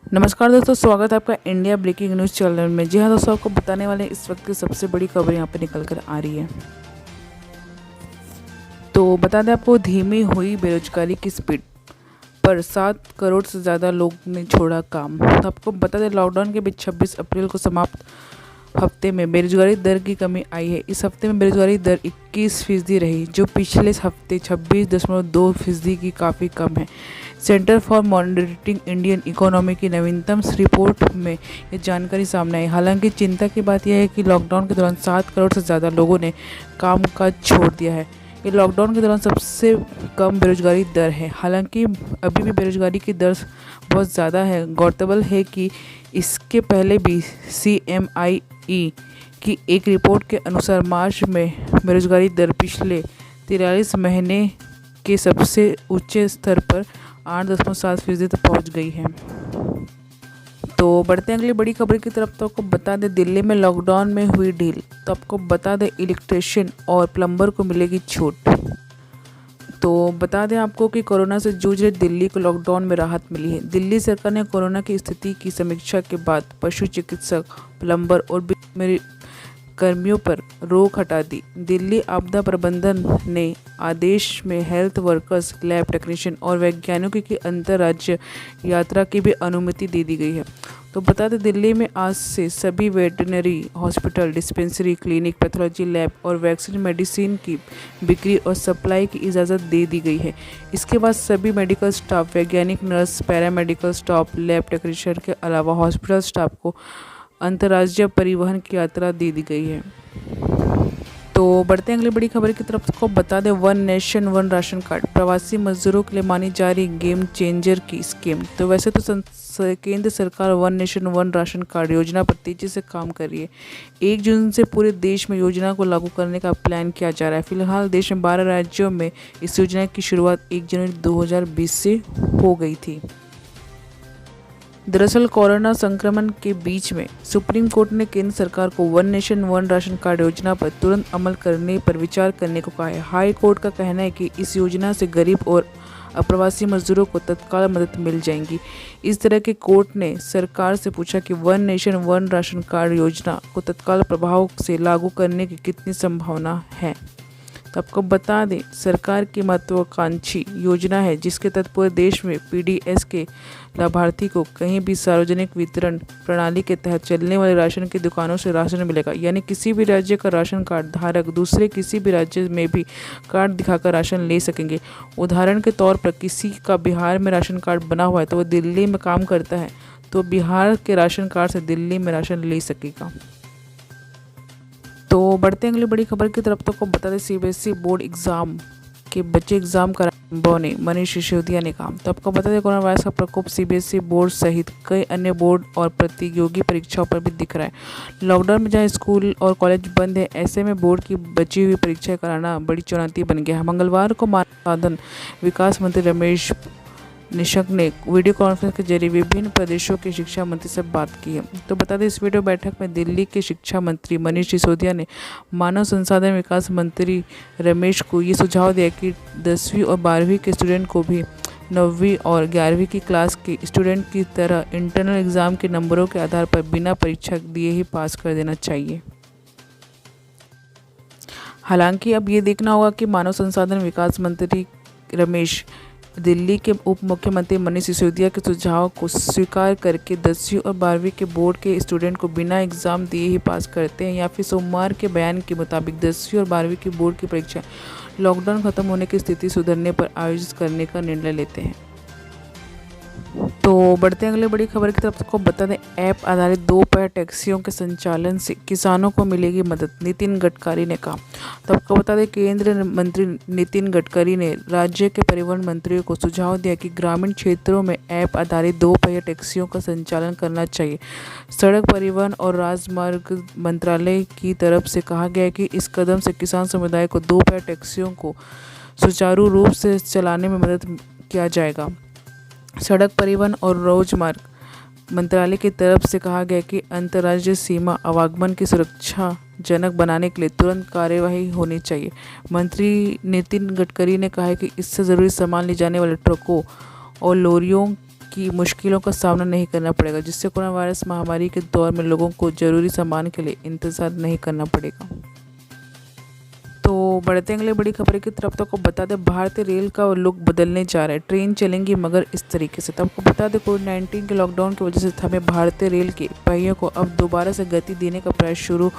नमस्कार दोस्तों, स्वागत है आपका इंडिया ब्रेकिंग न्यूज़ चैनल में। जी हाँ दोस्तों, आपको बताने वाले इस वक्त की सबसे बड़ी खबर यहाँ पे निकल कर आ रही है। तो बता दें आपको, धीमी हुई बेरोजगारी की स्पीड पर 7 करोड़ से ज़्यादा लोग ने छोड़ा काम। तो आपको बता दें, लॉकडाउन के बीच 26 अप्रैल को समाप्त हफ्ते में बेरोजगारी दर की कमी आई है। इस हफ्ते में बेरोजगारी दर 21% रही, जो पिछले हफ्ते 26.2% की काफ़ी कम है। Centre for monitoring Indian economy की नवीनतम रिपोर्ट में ये जानकारी सामने आई। हालांकि चिंता की बात यह है कि लॉकडाउन के दौरान 7 करोड़ से ज़्यादा लोगों ने काम काज छोड़ दिया है। ये लॉकडाउन के दौरान सबसे कम बेरोजगारी दर है। हालांकि अभी भी बेरोजगारी की दर बहुत ज़्यादा है। गौरतलब है कि इसके पहले भी CMIE की एक रिपोर्ट के अनुसार मार्च में बेरोजगारी दर पिछले 43 महीने के सबसे ऊंचे स्तर पर 8.7% तक पहुंच गई है। तो बढ़ते हैं अगली बड़ी खबर की तरफ। तो आपको बता दें, दिल्ली में लॉकडाउन में हुई ढील। तो आपको बता दें, इलेक्ट्रिशियन और प्लम्बर को मिलेगी छूट। तो बता दें आपको कि कोरोना से जूझ रहे दिल्ली को लॉकडाउन में राहत मिली है। दिल्ली सरकार ने कोरोना की स्थिति की समीक्षा के बाद पशु चिकित्सक, प्लम्बर और मेरी कर्मियों पर रोक हटा दी। दिल्ली आपदा प्रबंधन ने आदेश में हेल्थ वर्कर्स, लैब टेक्नीशियन और वैज्ञानिकों की अंतर्राज्य यात्रा की भी अनुमति दे दी गई है। तो बता दें, दिल्ली में आज से सभी veterinary hospital, dispensary, clinic, pathology lab और वैक्सीन मेडिसिन की बिक्री और सप्लाई की इजाज़त दे दी गई है। इसके बाद सभी मेडिकल स्टाफ, वैज्ञानिक, nurse, paramedical staff, lab technician के अलावा हॉस्पिटल स्टाफ को अंतर्राज्यीय परिवहन की यात्रा दे दी गई है। तो बढ़ते हैं अगली बड़ी खबर की तरफ। को बता दें, one nation one ration card प्रवासी मजदूरों के लिए मानी जा रही गेम चेंजर की स्कीम। तो वैसे तो केंद्र सरकार one nation one ration card योजना पर तेजी से काम कर रही है। 1 जून से पूरे देश में योजना को लागू करने का प्लान किया जा रहा है। फिलहाल देश में 12 राज्यों में इस योजना की शुरुआत 1 जनवरी 2020 से हो गई थी। दरअसल कोरोना संक्रमण के बीच में सुप्रीम कोर्ट ने केंद्र सरकार को one nation one ration card योजना पर तुरंत अमल करने पर विचार करने को कहा है। हाई कोर्ट का कहना है कि इस योजना से गरीब और अप्रवासी मजदूरों को तत्काल मदद मिल जाएगी। इस तरह के कोर्ट ने सरकार से पूछा कि one nation one ration card योजना को तत्काल प्रभाव से लागू करने की कितनी संभावना है। तो आपको बता दें, सरकार की महत्वाकांक्षी योजना है जिसके तहत पूरे देश में PDS के लाभार्थी को कहीं भी सार्वजनिक वितरण प्रणाली के तहत चलने वाले राशन की दुकानों से राशन मिलेगा। यानी किसी भी राज्य का राशन कार्ड धारक दूसरे किसी भी राज्य में भी कार्ड दिखाकर राशन ले सकेंगे। उदाहरण के तौर पर किसी का बिहार में राशन कार्ड बना हुआ है तो वो दिल्ली में काम करता है, तो बिहार के राशन कार्ड से दिल्ली में राशन ले सकेगा। तो बढ़ते हैं अगली बड़ी खबर की तरफ। तो को बता दें, CBSE बोर्ड एग्जाम के बच्चे एग्जाम कराने मनीष सिसोदिया ने कहा। तो आपको बता दें, कोरोना वायरस का प्रकोप CBSE बोर्ड सहित कई अन्य बोर्ड और प्रतियोगी परीक्षाओं पर भी दिख रहा है। लॉकडाउन में जहां स्कूल और कॉलेज बंद है, ऐसे में बोर्ड की बची हुई परीक्षाएं कराना बड़ी चुनौती बन गया है। मंगलवार को मानव संसाधन विकास मंत्री रमेश निशंक ने वीडियो कॉन्फ्रेंस के जरिए विभिन्न प्रदेशों के शिक्षा मंत्री से बात की है। तो बता दें, इस वीडियो बैठक में दिल्ली के शिक्षा मंत्री मनीष सिसोदिया ने मानव संसाधन विकास मंत्री रमेश को ये सुझाव दिया कि 10वीं और 12वीं के स्टूडेंट को भी 9वीं और 11वीं की क्लास के स्टूडेंट की तरह इंटरनल एग्जाम के नंबरों के आधार पर बिना परीक्षा दिए ही पास कर देना चाहिए। हालांकि अब ये देखना होगा कि मानव संसाधन विकास मंत्री रमेश दिल्ली के उप मुख्यमंत्री मनीष सिसोदिया के सुझाव को स्वीकार करके 10वीं और 12वीं के बोर्ड के स्टूडेंट को बिना एग्ज़ाम दिए ही पास करते हैं, या फिर सोमवार के बयान के मुताबिक 10वीं और 12वीं की बोर्ड की परीक्षा लॉकडाउन खत्म होने की स्थिति सुधरने पर आयोजित करने का निर्णय लेते हैं। तो बढ़ते हैं अगले बड़ी खबर की तरफ। को बता दें, ऐप आधारित 2 पैर टैक्सियों के संचालन से किसानों को मिलेगी मदद, नितिन गडकरी ने कहा। तो आपको बता दें, केंद्रीय मंत्री नितिन गडकरी ने राज्य के परिवहन मंत्रियों को सुझाव दिया कि ग्रामीण क्षेत्रों में ऐप आधारित 2 पहिया टैक्सियों का संचालन करना चाहिए। सड़क परिवहन और राजमार्ग मंत्रालय की तरफ से कहा गया है कि इस कदम से किसान समुदाय को 2 पैर टैक्सियों को सुचारू रूप से चलाने में मदद किया जाएगा। सड़क परिवहन और राजमार्ग मंत्रालय की तरफ से कहा गया कि अंतर्राज्यीय सीमा आवागमन की सुरक्षाजनक बनाने के लिए तुरंत कार्यवाही होनी चाहिए। मंत्री नितिन गडकरी ने कहा है कि इससे ज़रूरी सामान ले जाने वाले ट्रकों और लॉरियों की मुश्किलों का सामना नहीं करना पड़ेगा, जिससे कोरोना वायरस महामारी के दौर में लोगों को जरूरी सामान के लिए इंतज़ार नहीं करना पड़ेगा। तो बढ़ते हैं अगले बड़ी खबर की तरफ। तो आपको बता दें भारतीय रेल का लुक बदलने जा रहा है, ट्रेन चलेंगी मगर इस तरीके से। तो आपको बता दें कोविड-19 के लॉकडाउन की वजह से थमे भारतीय रेल के पहियों को अब दोबारा से गति देने का प्रयास शुरू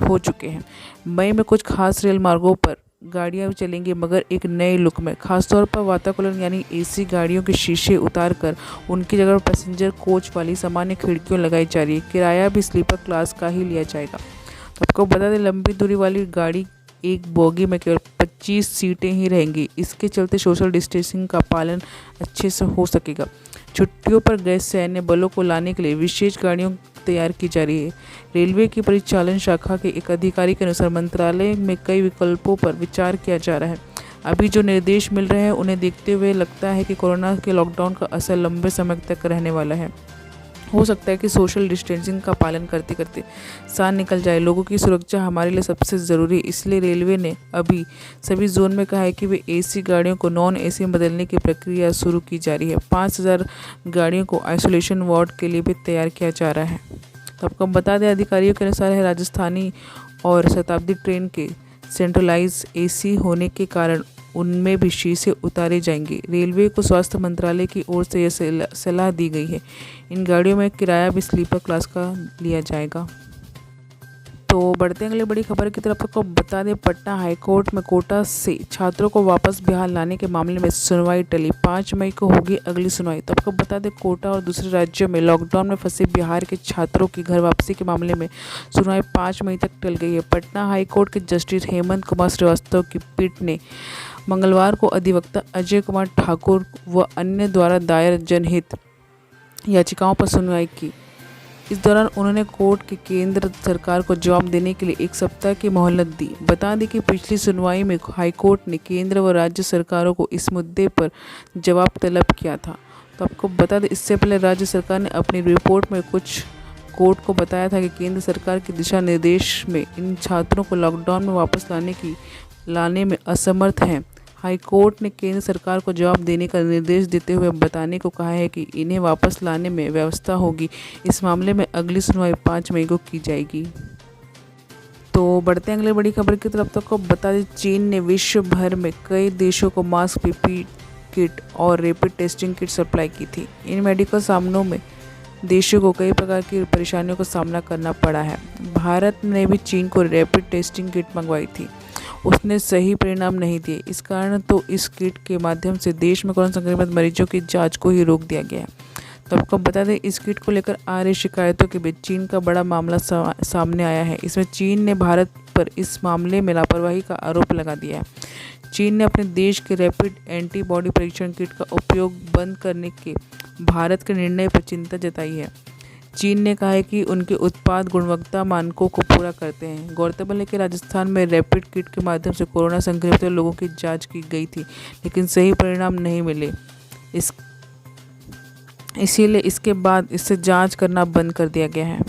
हो चुके हैं। मई में कुछ खास रेल मार्गों पर गाड़ियां चलेंगी मगर एक नए लुक में। खासतौर पर वातानुकूलन यानी एसी गाड़ियों के शीशे उतार कर उनकी जगह पर पैसेंजर कोच वाली सामान्य खिड़कियों लगाई जा रही है। किराया भी स्लीपर क्लास का ही लिया जाएगा। तो आपको बता दें लंबी दूरी वाली गाड़ी एक बोगी में केवल 25 सीटें ही रहेंगी। इसके चलते सोशल डिस्टेंसिंग का पालन अच्छे से हो सकेगा। छुट्टियों पर गए सैन्य बलों को लाने के लिए विशेष गाड़ियों तैयार की जा रही है। रेलवे की परिचालन शाखा के एक अधिकारी के अनुसार मंत्रालय में कई विकल्पों पर विचार किया जा रहा है। अभी जो निर्देश मिल रहे हैं उन्हें देखते हुए लगता है कि कोरोना के लॉकडाउन का असर लंबे समय तक रहने वाला है। हो सकता है कि सोशल डिस्टेंसिंग का पालन करते करते सांस निकल जाए। लोगों की सुरक्षा हमारे लिए सबसे ज़रूरी है, इसलिए रेलवे ने अभी सभी जोन में कहा है कि वे एसी गाड़ियों को नॉन एसी में बदलने की प्रक्रिया शुरू की जा रही है। 5000 गाड़ियों को आइसोलेशन वार्ड के लिए भी तैयार किया जा रहा है। तो आपको बता दें अधिकारियों के अनुसार है राजस्थानी और शताब्दी ट्रेन के सेंट्रलाइज एसी होने के कारण उनमें भी शीशे उतारे जाएंगे। रेलवे को स्वास्थ्य मंत्रालय की ओर से यह सलाह दी गई है। इन गाड़ियों में किराया भी स्लीपर क्लास का लिया जाएगा। तो बढ़ते हैं अगली बड़ी खबर की तरफ। आपको बता दें पटना हाईकोर्ट में कोटा से छात्रों को वापस बिहार लाने के मामले में सुनवाई टली। 5 मई को होगी अगली सुनवाई। तो आपको बता दें कोटा और दूसरे राज्यों में लॉकडाउन में फंसे बिहार के छात्रों की घर वापसी के मामले में सुनवाई 5 मई तक टल गई है। पटना हाईकोर्ट के जस्टिस हेमंत कुमार श्रीवास्तव की पीठ ने मंगलवार को अधिवक्ता अजय कुमार ठाकुर व अन्य द्वारा दायर जनहित याचिकाओं पर सुनवाई की। इस दौरान उन्होंने कोर्ट के केंद्र सरकार को जवाब देने के लिए 1 सप्ताह की मोहलत दी। बता दें कि पिछली सुनवाई में हाईकोर्ट ने केंद्र व राज्य सरकारों को इस मुद्दे पर जवाब तलब किया था। तो आपको बता दें इससे पहले राज्य सरकार ने अपनी रिपोर्ट में कुछ कोर्ट को बताया था कि केंद्र सरकार के दिशा निर्देश में इन छात्रों को लॉकडाउन में वापस लाने में असमर्थ हैं। हाईकोर्ट ने केंद्र सरकार को जवाब देने का निर्देश देते हुए बताने को कहा है कि इन्हें वापस लाने में व्यवस्था होगी। इस मामले में अगली सुनवाई 5 मई को की जाएगी। तो बढ़ते हैं अगली बड़ी खबर की तरफ। तो आपको बता दें चीन ने विश्व भर में कई देशों को मास्क, पीपीई किट और रैपिड टेस्टिंग किट सप्लाई की थी। इन मेडिकल सामानों में देशों को कई प्रकार की परेशानियों का सामना करना पड़ा है। भारत ने भी चीन को रैपिड टेस्टिंग किट मंगवाई थी, उसने सही परिणाम नहीं दिए। इस कारण तो इस किट के माध्यम से देश में कोरोना संक्रमित मरीजों की जांच को ही रोक दिया गया है। तो आपको बता दें इस किट को लेकर आ रही शिकायतों के बीच चीन का बड़ा मामला सामने आया है। इसमें चीन ने भारत पर इस मामले में लापरवाही का आरोप लगा दिया है। चीन ने अपने देश के रैपिड एंटीबॉडी परीक्षण किट का उपयोग बंद करने के भारत के निर्णय पर चिंता जताई है। चीन ने कहा है कि उनके उत्पाद गुणवत्ता मानकों को पूरा करते हैं। गौरतलब है कि राजस्थान में रैपिड किट के माध्यम से कोरोना संक्रमित लोगों की जांच की गई थी, लेकिन सही परिणाम नहीं मिले। इसीलिए इसके बाद इससे जांच करना बंद कर दिया गया है।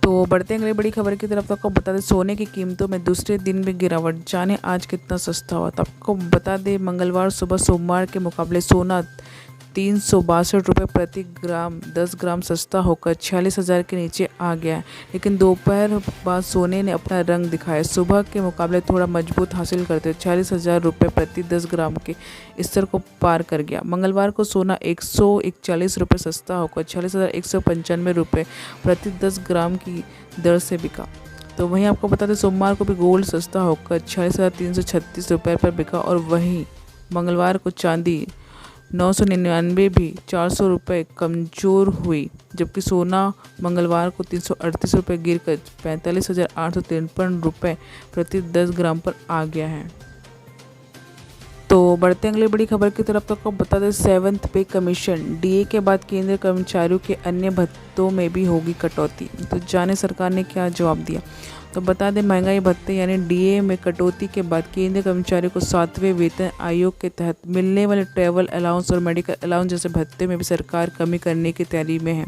तो बढ़ते हैं अगली बड़ी खबर की तरफ। आपको बता दें सोने की कीमतों में दूसरे दिन भी गिरावट, जाने आज कितना सस्ता हुआ। तो आपको बता दें मंगलवार सुबह सोमवार के मुकाबले सोना 362 रुपये प्रति ग्राम 10 ग्राम सस्ता होकर 46,000 के नीचे आ गया है। लेकिन दोपहर बाद सोने ने अपना रंग दिखाया, सुबह के मुकाबले थोड़ा मजबूत हासिल करते 46,000 रुपये प्रति 10 ग्राम के स्तर को पार कर गया। मंगलवार को सोना 141 रुपये सस्ता होकर 46,195 रुपये प्रति 10 ग्राम की दर से बिका। तो वहीं आपको बता दें सोमवार को भी गोल्ड सस्ता होकर 46,336 रुपये पर बिका और वहीं मंगलवार को चांदी 999 भी 400 रुपये कमज़ोर हुई, जबकि सोना मंगलवार को 338 रुपये गिरकर 45,853 रुपये प्रति 10 ग्राम पर आ गया है। तो बढ़ते अगली बड़ी खबर की तरफ। आपको बता दें 7th पे कमीशन डीए के बाद केंद्रीय कर्मचारियों के अन्य भत्तों में भी होगी कटौती। तो जाने सरकार ने क्या जवाब दिया। तो बता दें महंगाई भत्ते यानी डीए में कटौती के बाद केंद्रीय कर्मचारियों को 7वें वेतन आयोग के तहत मिलने वाले ट्रैवल अलाउंस और मेडिकल अलाउंस जैसे भत्ते में भी सरकार कमी करने की तैयारी में है।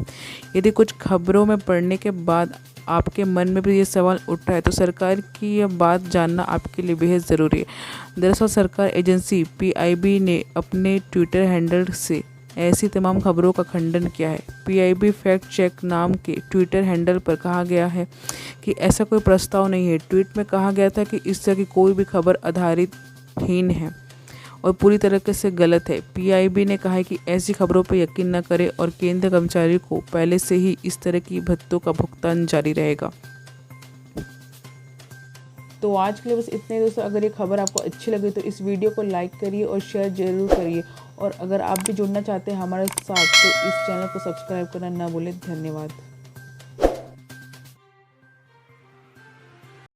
यदि कुछ खबरों में पढ़ने के बाद आपके मन में भी ये सवाल उठा है तो सरकार की यह बात जानना आपके लिए बेहद ज़रूरी है। दरअसल सरकार एजेंसी पीआईबी ने अपने ट्विटर हैंडल से ऐसी तमाम खबरों का खंडन किया है। PIB फैक्ट चेक नाम के ट्विटर हैंडल पर कहा गया है कि ऐसा कोई प्रस्ताव नहीं है। ट्वीट में कहा गया था कि इस तरह की कोई भी खबर आधारितहीन है और पूरी तरीके से गलत है। PIB ने कहा है कि ऐसी खबरों पर यकीन न करें और केंद्रीय कर्मचारी को पहले से ही इस तरह की भत्तों का भुगतान जारी रहेगा। तो आज के लिए बस इतने दोस्तों। अगर ये खबर आपको अच्छी लगी तो इस वीडियो को लाइक करिए और शेयर ज़रूर करिए, और अगर आप भी जुड़ना चाहते हैं हमारे साथ तो इस चैनल को सब्सक्राइब करना ना भूलें। धन्यवाद।